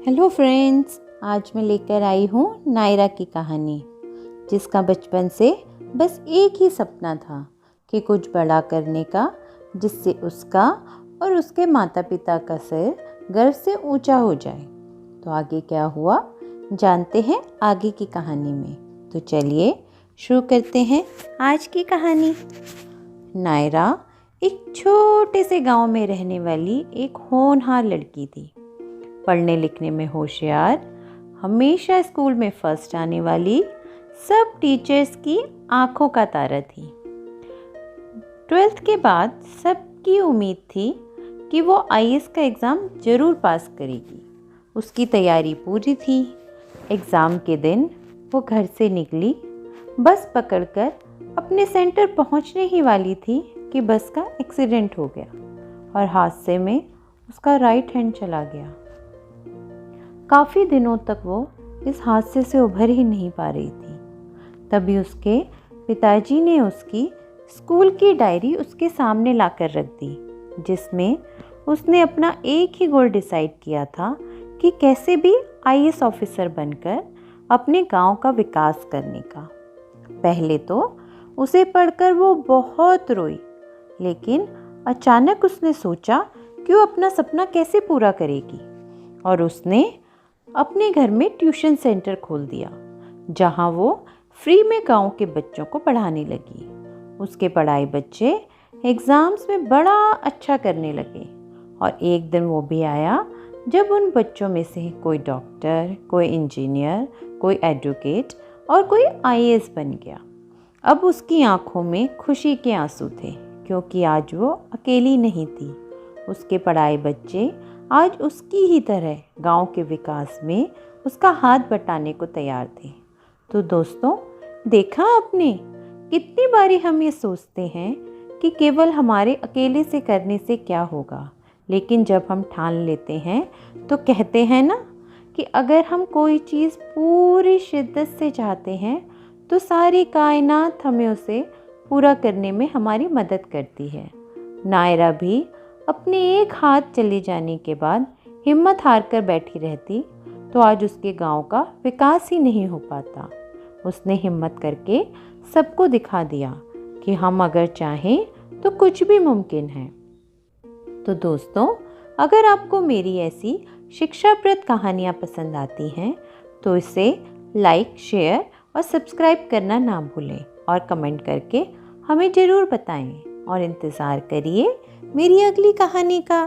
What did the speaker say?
Hello friends, आज मैं लेकर आई हूँ नायरा की कहानी, जिसका बचपन से बस एक ही सपना था कि कुछ बड़ा करने का, जिससे उसका और उसके माता पिता का सिर गर्व से ऊंचा हो जाए। तो आगे क्या हुआ जानते हैं आगे की कहानी में। तो चलिए शुरू करते हैं आज की कहानी। नायरा एक छोटे से गांव में रहने वाली एक होनहार लड़की थी। पढ़ने लिखने में होशियार, हमेशा स्कूल में फर्स्ट आने वाली, सब टीचर्स की आंखों का तारा थी। 12th के बाद सबकी उम्मीद थी कि वो आईएएस का एग्ज़ाम ज़रूर पास करेगी। उसकी तैयारी पूरी थी। एग्ज़ाम के दिन वो घर से निकली, बस पकड़कर अपने सेंटर पहुंचने ही वाली थी कि बस का एक्सीडेंट हो गया और हादसे में उसका राइट हैंड चला गया। काफ़ी दिनों तक वो इस हादसे से उभर ही नहीं पा रही थी। तभी उसके पिताजी ने उसकी स्कूल की डायरी उसके सामने लाकर रख दी, जिसमें उसने अपना एक ही गोल डिसाइड किया था कि कैसे भी आईएएस ऑफिसर बनकर अपने गांव का विकास करने का। पहले तो उसे पढ़कर वो बहुत रोई, लेकिन अचानक उसने सोचा कि वो अपना सपना कैसे पूरा करेगी और उसने अपने घर में ट्यूशन सेंटर खोल दिया, जहां वो फ्री में गांव के बच्चों को पढ़ाने लगी। उसके पढ़ाई बच्चे एग्ज़ाम्स में बड़ा अच्छा करने लगे और एक दिन वो भी आया जब उन बच्चों में से कोई डॉक्टर, कोई इंजीनियर, कोई एडवोकेट और कोई आईएएस बन गया। अब उसकी आंखों में खुशी के आंसू थे, क्योंकि आज वो अकेली नहीं थी। उसके पढ़ाई बच्चे आज उसकी ही तरह गांव के विकास में उसका हाथ बटाने को तैयार थे। तो दोस्तों, देखा आपने, कितनी बारी हम ये सोचते हैं कि केवल हमारे अकेले से करने से क्या होगा, लेकिन जब हम ठान लेते हैं तो कहते हैं ना कि अगर हम कोई चीज़ पूरी शिद्दत से चाहते हैं तो सारी कायनात हमें उसे पूरा करने में हमारी मदद करती है। नायरा भी अपने एक हाथ चले जाने के बाद हिम्मत हार कर बैठी रहती तो आज उसके गांव का विकास ही नहीं हो पाता। उसने हिम्मत करके सबको दिखा दिया कि हम अगर चाहें तो कुछ भी मुमकिन है। तो दोस्तों, अगर आपको मेरी ऐसी शिक्षाप्रद कहानियाँ पसंद आती हैं तो इसे लाइक, शेयर और सब्सक्राइब करना ना भूलें और कमेंट करके हमें ज़रूर बताएं और इंतज़ार करिए मेरी अगली कहानी का।